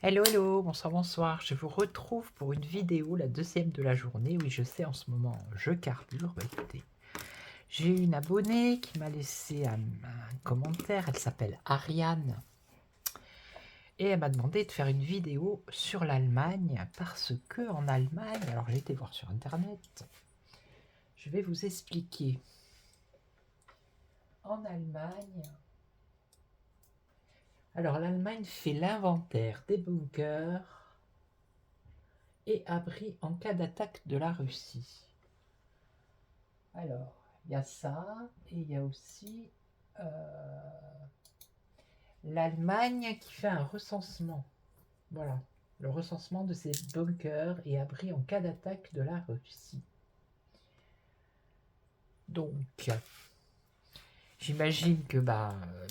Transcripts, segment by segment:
Hello, hello, bonsoir, bonsoir. Je vous retrouve pour une vidéo, la deuxième de la journée. Oui, je sais, en ce moment, je carbure. Bah, écoutez, j'ai une abonnée qui m'a laissé un commentaire. Elle s'appelle Ariane. Et elle m'a demandé de faire une vidéo sur l'Allemagne parce que en Allemagne, alors j'ai été voir sur Internet, je vais vous expliquer. En Allemagne, alors l'Allemagne fait l'inventaire des bunkers et abris en cas d'attaque de la Russie. Alors, il y a ça, et il y a aussi l'Allemagne qui fait un recensement. Voilà, le recensement de ses bunkers et abris en cas d'attaque de la Russie. Donc, j'imagine que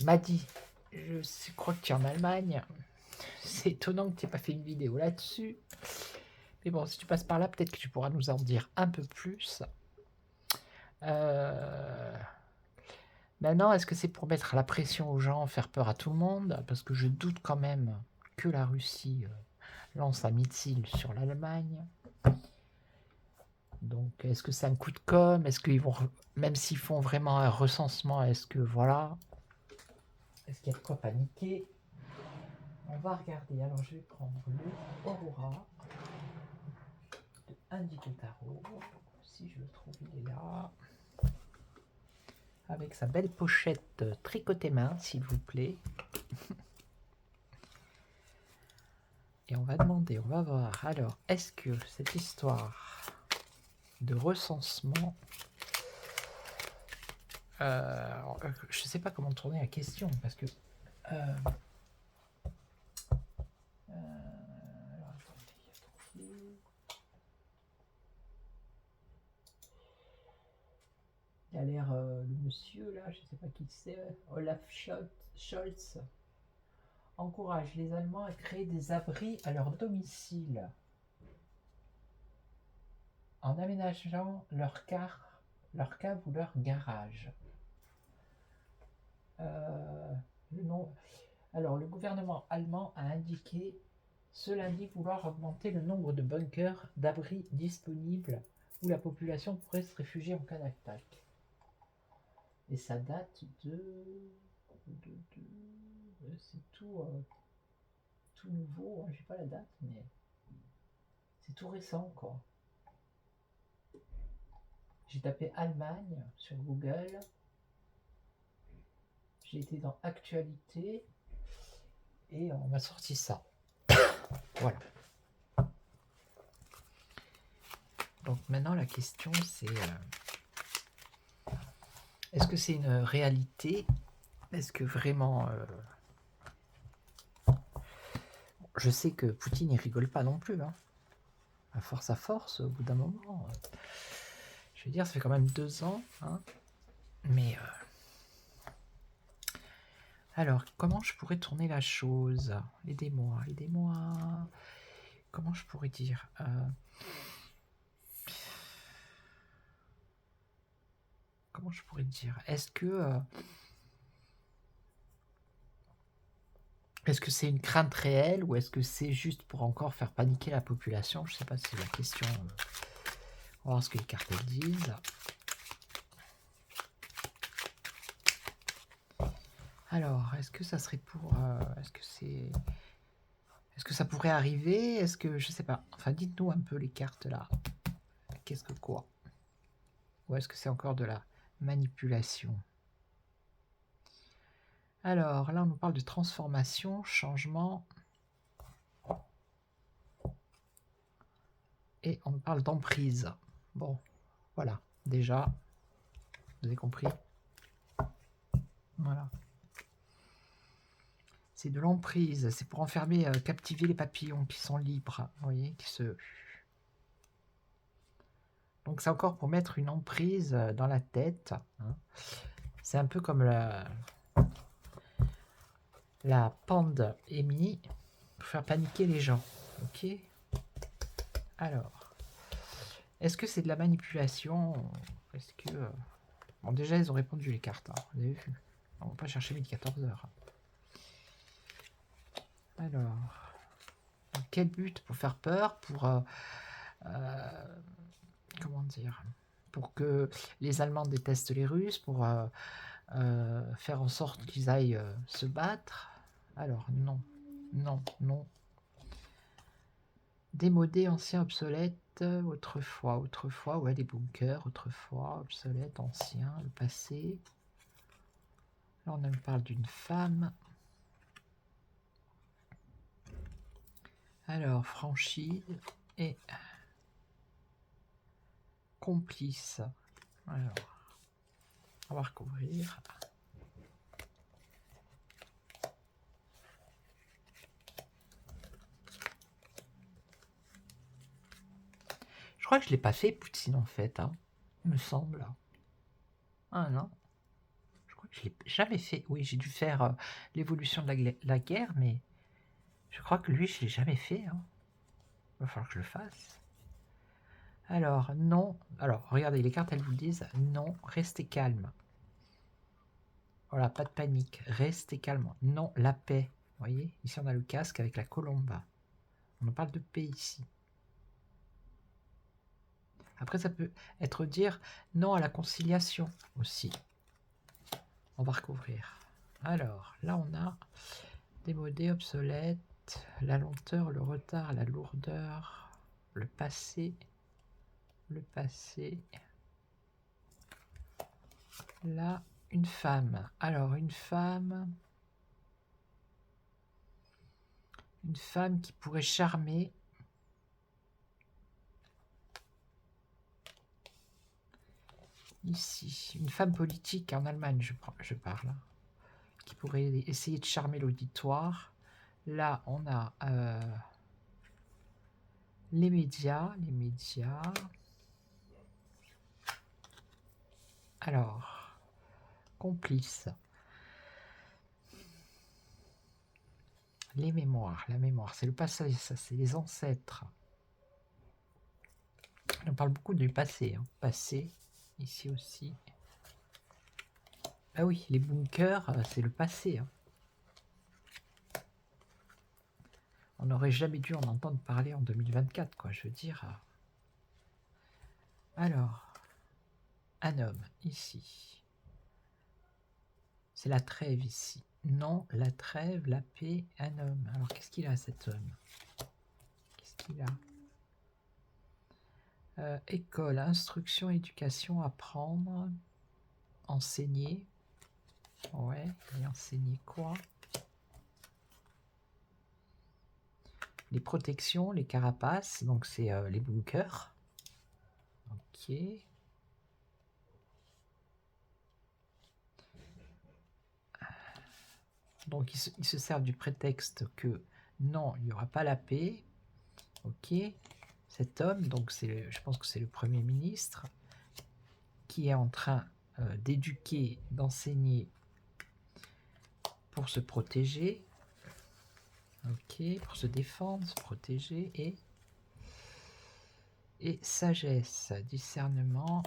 Madi, je crois que tu es en Allemagne. C'est étonnant que tu n'aies pas fait une vidéo là-dessus. Mais bon, si tu passes par là, peut-être que tu pourras nous en dire un peu plus. Maintenant, est-ce que c'est pour mettre la pression aux gens, faire peur à tout le monde? Parce que je doute quand même que la Russie lance un missile sur l'Allemagne. Donc, est-ce que c'est un coup de com'? Est-ce qu'ils vont, même s'ils font vraiment un recensement, est-ce que voilà, est-ce qu'il y a de quoi paniquer? On va regarder. Alors, je vais prendre le Aurora de Indigo Tarot. Si je le trouve, il est là. Avec sa belle pochette tricotée main, s'il vous plaît. Et on va demander, on va voir. Alors, est-ce que cette histoire de recensement... je ne sais pas comment tourner la question, parce que... il a l'air, le monsieur là, je ne sais pas qui c'est, Olaf Scholz, encourage les Allemands à créer des abris à leur domicile en aménageant leur cave ou leur garage. Alors, le gouvernement allemand a indiqué ce lundi vouloir augmenter le nombre de bunkers d'abris disponibles où la population pourrait se réfugier en cas d'attaque. Et ça date c'est tout, tout nouveau, hein, j'ai pas la date, mais c'est tout récent, quoi. J'ai tapé Allemagne sur Google. J'ai été dans Actualité et on m'a sorti ça. Voilà. Donc maintenant la question c'est est-ce que c'est une réalité? Est-ce que vraiment je sais que Poutine il rigole pas non plus, hein. À force, au bout d'un moment. Je veux dire, ça fait quand même 2 ans, hein. Mais alors, comment je pourrais tourner la chose? Aidez-moi, aidez-moi. Comment je pourrais dire comment je pourrais dire? Est-ce que c'est une crainte réelle ou est-ce que c'est juste pour encore faire paniquer la population? Je ne sais pas si c'est la question. On va voir ce que les cartes disent. Alors, est-ce que ça serait pour... Est-ce que ça pourrait arriver? Est-ce que... Je sais pas. Enfin, dites-nous un peu les cartes là. Qu'est-ce que quoi? Ou est-ce que c'est encore de la manipulation? Alors, là, on nous parle de transformation, changement. Et on nous parle d'emprise. Bon, voilà. Déjà, vous avez compris? Voilà. C'est de l'emprise. C'est pour enfermer, captiver les papillons qui sont libres. Vous voyez, qui se... Donc, c'est encore pour mettre une emprise dans la tête. Hein. C'est un peu comme la pandémie pour faire paniquer les gens. Ok. Alors, est-ce que c'est de la manipulation? Est-ce que... Bon, déjà, ils ont répondu les cartes. Hein. Vous avez vu. On va pas chercher midi 14h. Alors... quel but? Pour faire peur? Pour... comment dire? Pour que les Allemands détestent les Russes? Pour faire en sorte qu'ils aillent se battre? Alors, non. Non, non. Démodé, ancien, obsolète, autrefois, ouais, les bunkers, autrefois, obsolète, ancien, le passé. Là, on me parle d'une femme. Alors, franchise et complice. Alors, on va recouvrir. Je crois que je ne l'ai pas fait, Poutine, en fait, hein, me semble. Ah non. Je crois que je ne l'ai jamais fait. Oui, j'ai dû faire l'évolution de la guerre, mais je crois que lui, je ne l'ai jamais fait. Hein. Il va falloir que je le fasse. Alors, non. Alors, regardez, les cartes, elles vous le disent. Non, restez calme. Voilà, pas de panique. Restez calme. Non, la paix. Vous voyez, ici, on a le casque avec la colombe. On en parle de paix ici. Après, ça peut être dire non à la conciliation aussi. On va recouvrir. Alors, là, on a démodé, obsolète, la lenteur, le retard, la lourdeur, le passé. Là, une femme. Alors, une femme qui pourrait charmer. Ici, une femme politique en Allemagne, je parle, hein, qui pourrait essayer de charmer l'auditoire. Là, on a les médias. Alors, complice. Les mémoires, la mémoire, c'est le passé, ça, c'est les ancêtres. On parle beaucoup du passé, hein. Passé, ici aussi. Ah oui, les bunkers, c'est le passé. Hein. On n'aurait jamais dû en entendre parler en 2024, quoi, je veux dire. Alors, un homme, ici. C'est la trêve, ici. Non, la trêve, la paix, un homme. Alors, qu'est-ce qu'il a, cet homme? Qu'est-ce qu'il a? École, instruction, éducation, apprendre, enseigner. Ouais, et enseigner quoi? Les protections, les carapaces, donc c'est les bunkers. Ok. Donc ils se servent du prétexte que non, il n'y aura pas la paix. Ok. Cet homme, donc je pense que c'est le Premier ministre, qui est en train d'éduquer, d'enseigner pour se protéger. Ok, pour se défendre, se protéger et sagesse, discernement,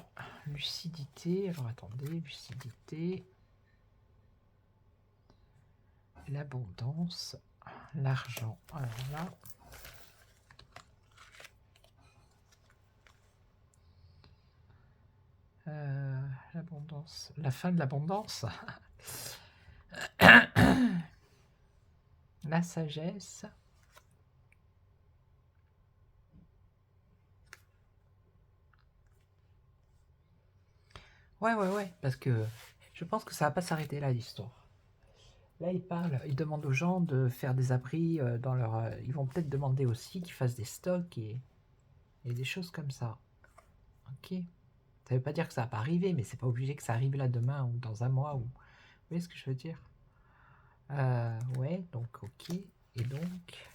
lucidité. Alors attendez, lucidité, l'abondance, l'argent. Alors là, l'abondance, la fin de l'abondance, la sagesse. Ouais, parce que je pense que ça va pas s'arrêter là, l'histoire. Là, ils demandent aux gens de faire des abris dans leur... ils vont peut-être demander aussi qu'ils fassent des stocks et des choses comme ça. Ok. Ça veut pas dire que ça va pas arriver, mais c'est pas obligé que ça arrive là demain ou dans un mois. Ou... Vous voyez ce que je veux dire? Ouais, donc ok. Et donc...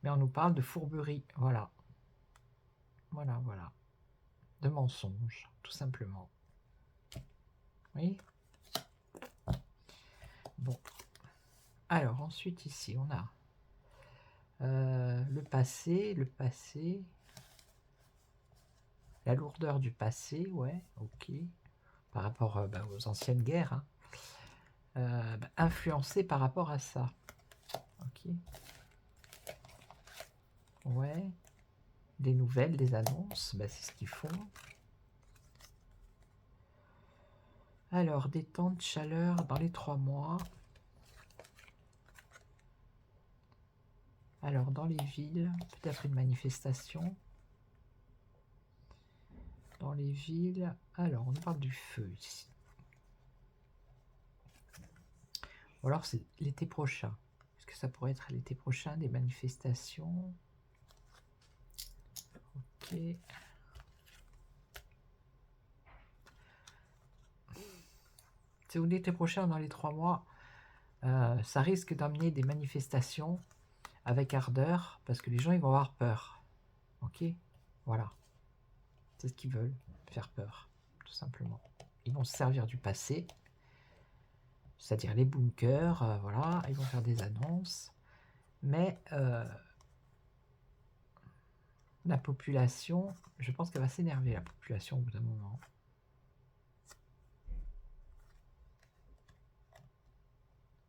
Mais on nous parle de fourberie, voilà. Voilà. De mensonges, tout simplement. Oui. Bon. Alors, ensuite, ici, on a le passé, la lourdeur du passé, ouais, ok. Par rapport aux anciennes guerres. Hein. influencé par rapport à ça. Ok. Ouais. Des nouvelles, des annonces, bah, c'est ce qu'ils font. Alors, des temps de chaleur dans les 3 mois. Alors, dans les villes, peut-être une manifestation. Dans les villes, alors, on parle du feu ici. Ou alors, c'est l'été prochain. Est-ce que ça pourrait être l'été prochain, des manifestations? Ok. C'est où l'été prochain, dans les 3 mois, ça risque d'amener des manifestations avec ardeur, parce que les gens, ils vont avoir peur. Ok. Voilà. C'est ce qu'ils veulent, faire peur, tout simplement. Ils vont se servir du passé, c'est-à-dire les bunkers, voilà, ils vont faire des annonces, mais la population, je pense qu'elle va s'énerver, la population, au bout d'un moment.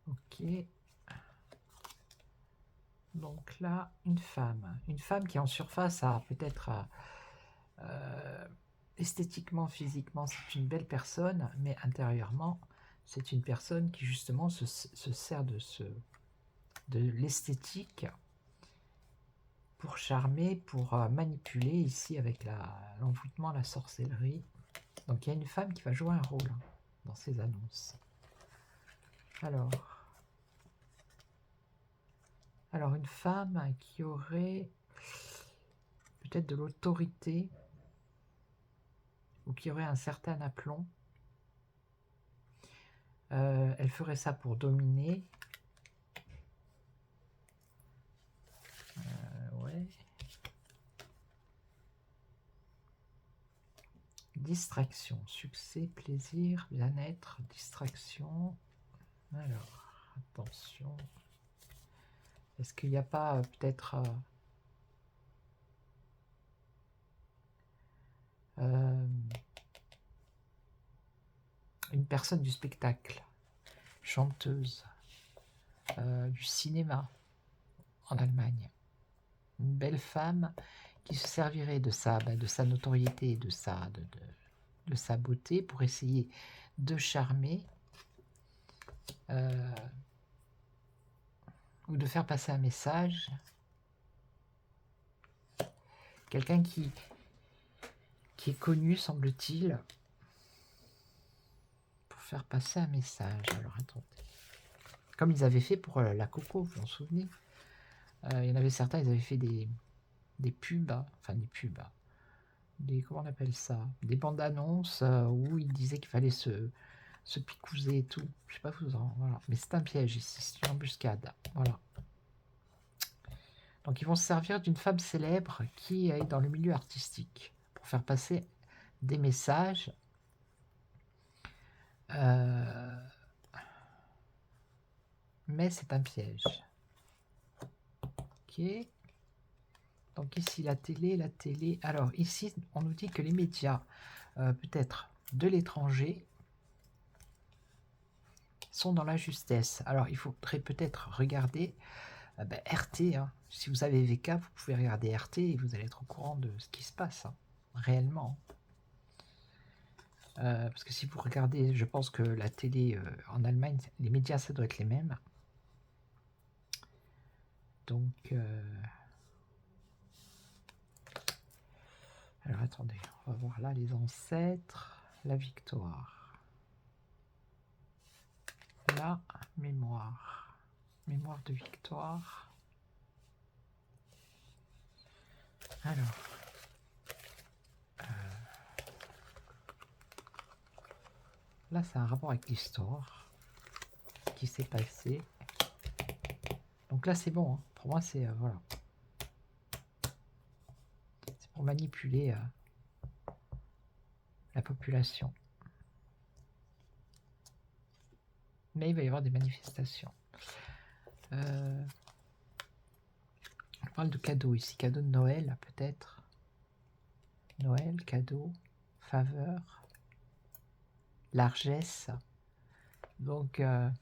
Ok. Donc là, une femme qui en surface a peut-être esthétiquement, physiquement, c'est une belle personne, mais intérieurement, c'est une personne qui justement se sert de l'esthétique pour charmer, pour manipuler ici avec l'envoûtement, la sorcellerie. Donc il y a une femme qui va jouer un rôle dans ces annonces. Alors une femme qui aurait peut-être de l'autorité ou qui aurait un certain aplomb. Elle ferait ça pour dominer. Ouais. Distraction, succès, plaisir, bien-être, distraction. Alors, attention. Est-ce qu'il n'y a pas peut-être une personne du spectacle, chanteuse, du cinéma en Allemagne, une belle femme qui se servirait de sa notoriété, de sa beauté pour essayer de charmer ou de faire passer un message. Quelqu'un qui est connu, semble-t-il, pour faire passer un message. Alors attendez. Comme ils avaient fait pour la Coco, vous vous en souvenez? Il y en avait certains, ils avaient fait des pubs, enfin des pubs, comment on appelle ça? Des bandes annonces où ils disaient qu'il fallait se picouser et tout. Je sais pas vous en... Voilà. Mais c'est un piège ici, c'est une embuscade. Voilà. Donc ils vont se servir d'une femme célèbre qui est dans le milieu artistique pour faire passer des messages. Mais c'est un piège. Ok. Donc ici la télé. Alors ici on nous dit que les médias, peut-être de l'étranger, sont dans la justesse. Alors il faudrait peut-être regarder RT. Hein. Si vous avez VK, vous pouvez regarder RT et vous allez être au courant de ce qui se passe, hein, réellement. Parce que si vous regardez, je pense que la télé en Allemagne, les médias, ça doit être les mêmes. Donc, alors attendez, on va voir là les ancêtres, la victoire. La mémoire. Mémoire de victoire. Alors. Là, c'est un rapport avec l'histoire qui s'est passé. Donc là, c'est bon. Hein. Pour moi, c'est... voilà. C'est pour manipuler la population. Mais il va y avoir des manifestations. On parle de cadeaux ici. Cadeau de Noël, peut-être. Noël, cadeau, faveur, largesse. Donc, ce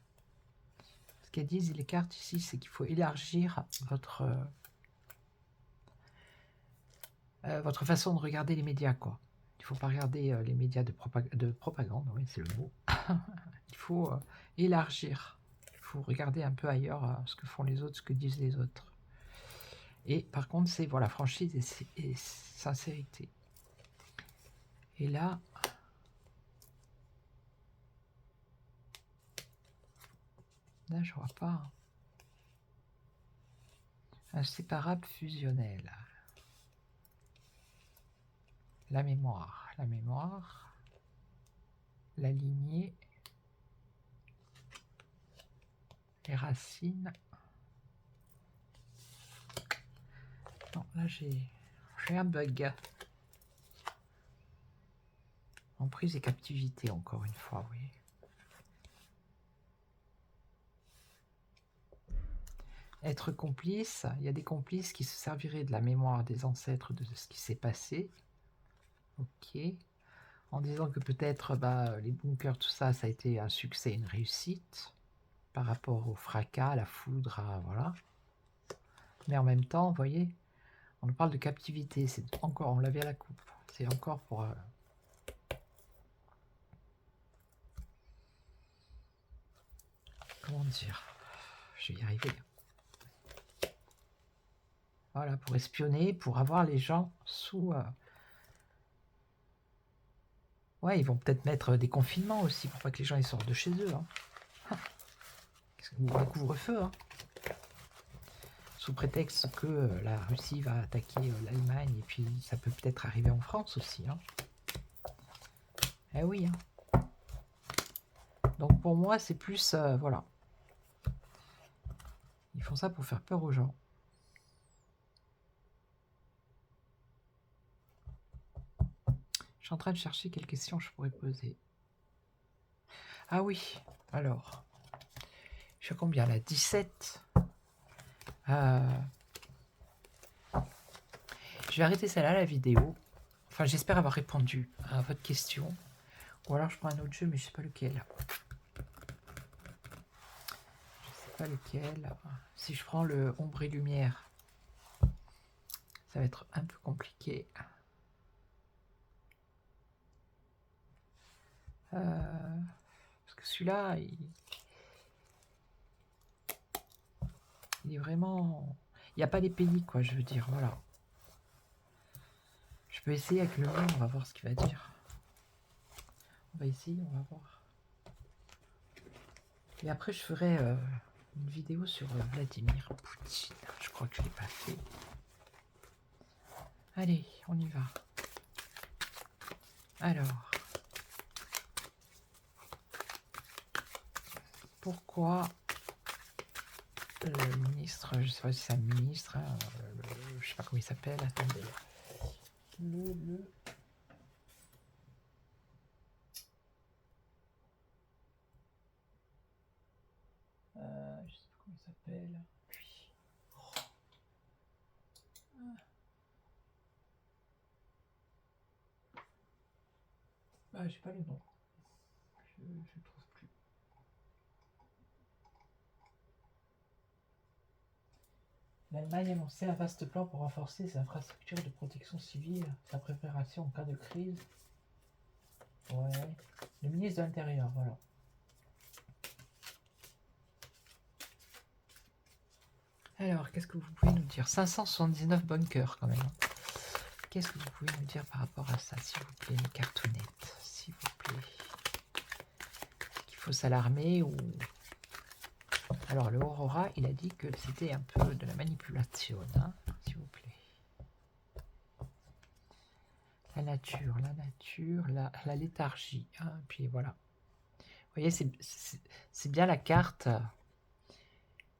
qu'elles disent les cartes ici, c'est qu'il faut élargir votre façon de regarder les médias, quoi. Il ne faut pas regarder les médias de propagande, oui, c'est le mot. Il faut élargir. Il faut regarder un peu ailleurs ce que font les autres, ce que disent les autres. Et par contre, c'est voilà, franchise et sincérité. Et là, je vois pas. Inséparable fusionnel. La mémoire, la lignée, les racines. Non, là j'ai un bug. Emprise et captivité, encore une fois, oui. Être complice, il y a des complices qui se serviraient de la mémoire des ancêtres, de ce qui s'est passé. Ok. En disant que peut-être les bunkers, tout ça, ça a été un succès, une réussite par rapport au fracas, à la foudre, voilà. Mais en même temps, vous voyez, on parle de captivité, c'est encore, on l'avait à la coupe, c'est encore pour... comment dire, je vais y arriver. Voilà, pour espionner, pour avoir les gens sous... Ouais, ils vont peut-être mettre des confinements aussi, pour pas que les gens ils sortent de chez eux. Hein. Un couvre-feu, hein. Sous prétexte que la Russie va attaquer l'Allemagne, et puis ça peut peut-être arriver en France aussi. Hein. Eh oui. Hein. Donc pour moi, c'est plus... voilà. Ils font ça pour faire peur aux gens. Je suis en train de chercher quelles questions je pourrais poser. Ah oui, alors... Je suis à combien là? 17. Je vais arrêter celle-là, la vidéo. Enfin, j'espère avoir répondu à votre question. Ou alors je prends un autre jeu, mais je sais pas lequel. Je sais pas lequel. Si je prends le ombre et lumière, ça va être un peu compliqué. Parce que celui-là, il est vraiment... Il n'y a pas les pays, quoi, je veux dire, voilà. Je peux essayer avec le nom, on va voir ce qu'il va dire. On va essayer, on va voir. Et après, je ferai une vidéo sur Vladimir Poutine. Je crois que je ne l'ai pas fait. Allez, on y va. Alors, pourquoi le ministre, je ne sais pas si c'est un ministre, hein, je ne sais pas comment il s'appelle, attendez. Je sais pas comment il s'appelle. Ah, j'ai pas le nom. Je ne trouve plus. L'Allemagne a lancé un vaste plan pour renforcer ses infrastructures de protection civile, sa préparation en cas de crise. Ouais. Le ministre de l'Intérieur, voilà. Alors, qu'est-ce que vous pouvez nous dire? 579 bunkers, quand même. Qu'est-ce que vous pouvez nous dire par rapport à ça, s'il vous plaît, mes cartonnettes, s'il vous plaît? Est-ce qu'il faut s'alarmer ou... Alors, le Aurora, il a dit que c'était un peu de la manipulation, hein, s'il vous plaît. La nature, la léthargie, hein, puis voilà. Vous voyez, c'est bien la carte.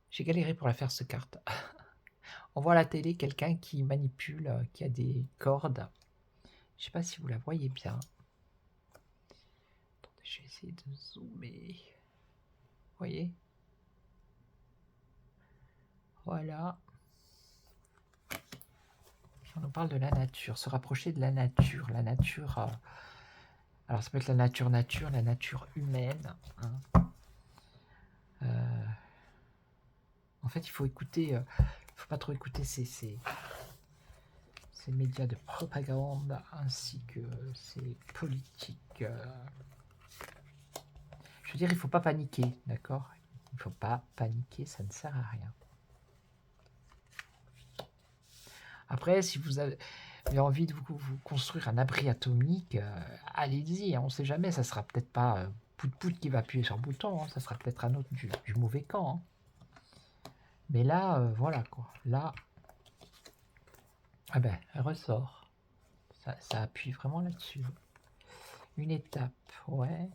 J'ai galéré pour la faire, cette carte. On voit à la télé quelqu'un qui manipule, qui a des cordes. Je ne sais pas si vous la voyez bien. Attendez, je vais essayer de zoomer. Vous voyez? Voilà. On nous parle de la nature, se rapprocher de la nature. La nature, alors ça peut être la nature, la nature humaine. Hein. fait, il faut écouter, faut pas trop écouter ces médias de propagande ainsi que ces politiques. Je veux dire, il faut pas paniquer, d'accord? Il faut pas paniquer, ça ne sert à rien. Après, si vous avez envie de vous construire un abri atomique, allez-y, hein, on ne sait jamais, ça sera peut-être pas Pout-Pout qui va appuyer sur le bouton, hein, ça sera peut-être un autre du mauvais camp. Hein. Mais là, voilà quoi. Là, ah ben, elle ressort. Ça appuie vraiment là-dessus. Une étape, ouais.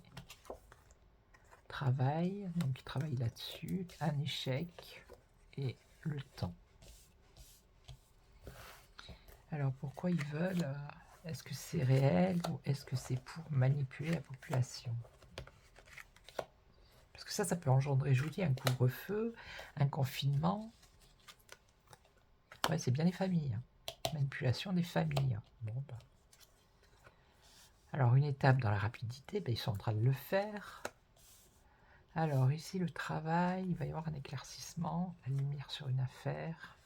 Travail, donc il travaille là-dessus. Un échec et le temps. Alors pourquoi ils veulent est-ce que c'est réel ou est-ce que c'est pour manipuler la population? Parce que ça peut engendrer, je vous dis, un couvre-feu, un confinement. Ouais, c'est bien les familles. Hein. Manipulation des familles. Bon, bah. Alors, une étape dans la rapidité, ben, ils sont en train de le faire. Alors, ici, le travail, il va y avoir un éclaircissement, la lumière sur une affaire,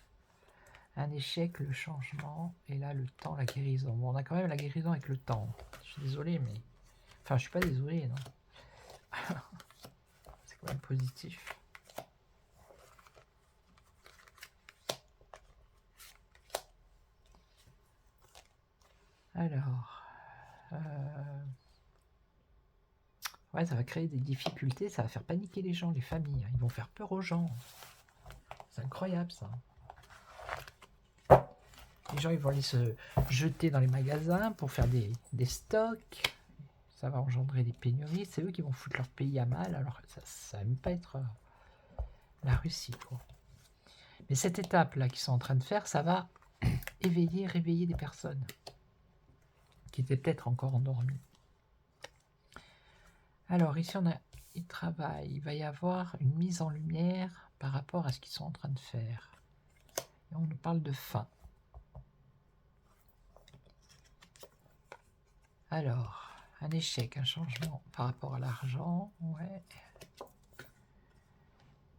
un échec, le changement, et là, le temps, la guérison. Bon, on a quand même la guérison avec le temps. Je suis désolé, mais... Enfin, je suis pas désolé, non. C'est quand même positif. Alors... Ouais, ça va créer des difficultés, ça va faire paniquer les gens, les familles. Ils vont faire peur aux gens. C'est incroyable, ça. Les gens, ils vont aller se jeter dans les magasins pour faire des stocks. Ça va engendrer des pénuries. C'est eux qui vont foutre leur pays à mal. Alors, ça va même pas être la Russie, quoi. Mais cette étape-là qu'ils sont en train de faire, ça va réveiller des personnes qui étaient peut-être encore endormies. Alors, ici, on a il travaille. Il va y avoir une mise en lumière par rapport à ce qu'ils sont en train de faire. Et on nous parle de fin. Alors, un échec, un changement par rapport à l'argent. Ouais.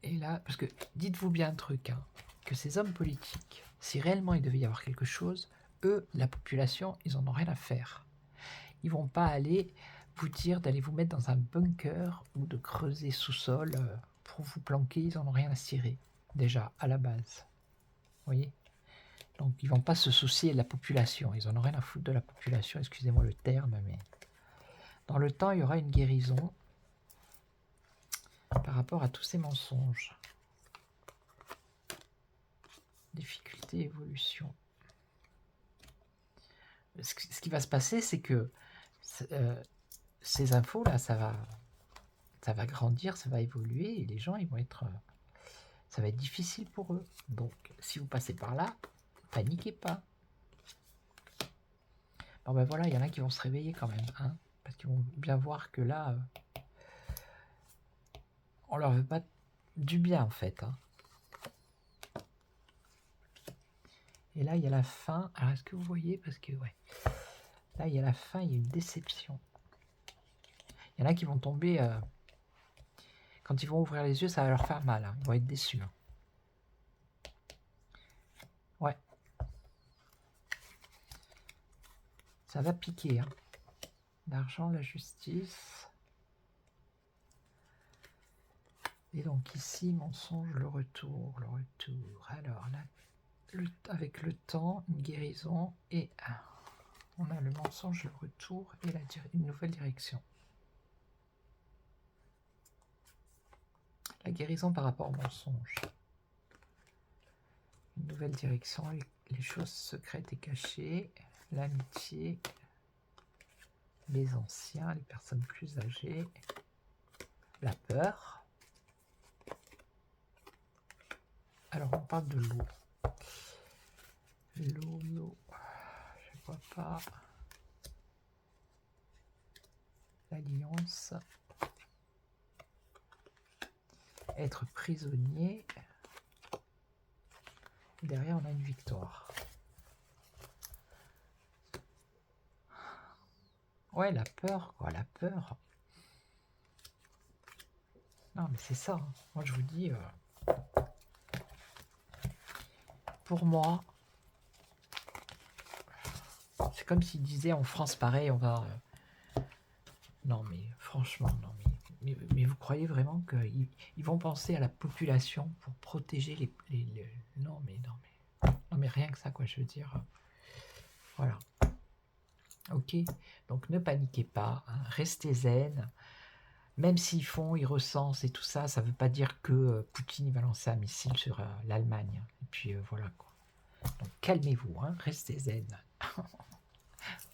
Et là, parce que dites-vous bien un truc, hein, que ces hommes politiques, si réellement il devait y avoir quelque chose, eux, la population, ils en ont rien à faire. Ils vont pas aller vous dire d'aller vous mettre dans un bunker ou de creuser sous-sol pour vous planquer, ils en ont rien à cirer, déjà, à la base. Vous voyez? Donc ils vont pas se soucier de la population, ils en ont rien à foutre de la population, excusez-moi le terme, mais dans le temps, il y aura une guérison par rapport à tous ces mensonges. Difficulté, évolution. Ce qui va se passer, c'est que ces infos-là, ça va grandir, ça va évoluer, et les gens, ils vont être... ça va être difficile pour eux. Donc, si vous passez par là, paniquez pas. Bon ben voilà, il y en a qui vont se réveiller quand même, hein, parce qu'ils vont bien voir que là, on leur veut pas du bien en fait. Hein. Et là, il y a la fin. Alors, est-ce que vous voyez? Parce que, ouais. Là, il y a la fin, il y a une déception. Il y en a qui vont tomber... quand ils vont ouvrir les yeux, ça va leur faire mal. Hein. Ils vont être déçus. Hein. Ouais. Ça va piquer. Hein. L'argent, la justice. Et donc ici, mensonge, le retour. Alors, là, avec le temps, une guérison et... on a le mensonge, le retour et une nouvelle direction. La guérison par rapport au mensonge. Une nouvelle direction, les choses secrètes et cachées, l'amitié, les anciens, les personnes plus âgées, la peur. Alors on parle de l'eau. L'eau, je vois pas. L'alliance. Être prisonnier. Derrière, on a une victoire. Ouais, la peur, quoi, la peur. Non, mais c'est ça. Hein. Moi, je vous dis, pour moi, c'est comme s'ils disaient en France, pareil, on va... non, mais franchement, non, mais vous croyez vraiment qu'ils vont penser à la population pour protéger non, non, mais rien que ça, quoi, je veux dire. Voilà. Ok, donc ne paniquez pas, hein, restez zen. Même s'ils font, ils recensent et tout ça, ça ne veut pas dire que Poutine il va lancer un missile sur l'Allemagne. Et puis voilà quoi. Donc calmez-vous, hein, restez zen.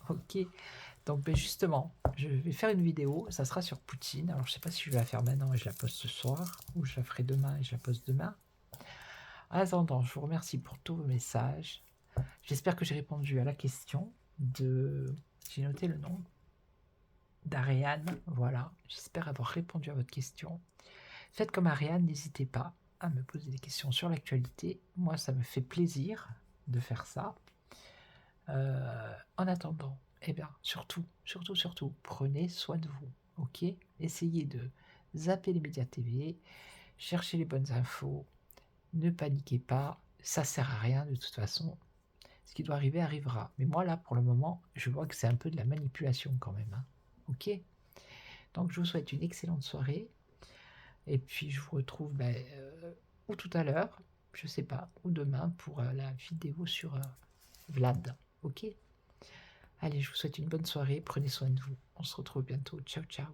Ok, donc ben, justement, je vais faire une vidéo, ça sera sur Poutine. Alors je ne sais pas si je vais la faire maintenant et je la poste ce soir, ou je la ferai demain et je la poste demain. En attendant, je vous remercie pour tous vos messages. J'espère que j'ai répondu à la question de... J'ai noté le nom d'Ariane, voilà. J'espère avoir répondu à votre question. Faites comme Ariane, n'hésitez pas à me poser des questions sur l'actualité. Moi, ça me fait plaisir de faire ça. En attendant, eh bien, surtout, prenez soin de vous, ok? Essayez de zapper les médias TV, cherchez les bonnes infos, ne paniquez pas, ça sert à rien de toute façon. Ce qui doit arriver arrivera. Mais moi, là, pour le moment, je vois que c'est un peu de la manipulation quand même, hein, ok? Donc, je vous souhaite une excellente soirée. Et puis je vous retrouve ou tout à l'heure, je sais pas, ou demain pour la vidéo sur Vlad. Ok? Allez, je vous souhaite une bonne soirée, prenez soin de vous. On se retrouve bientôt. Ciao, ciao.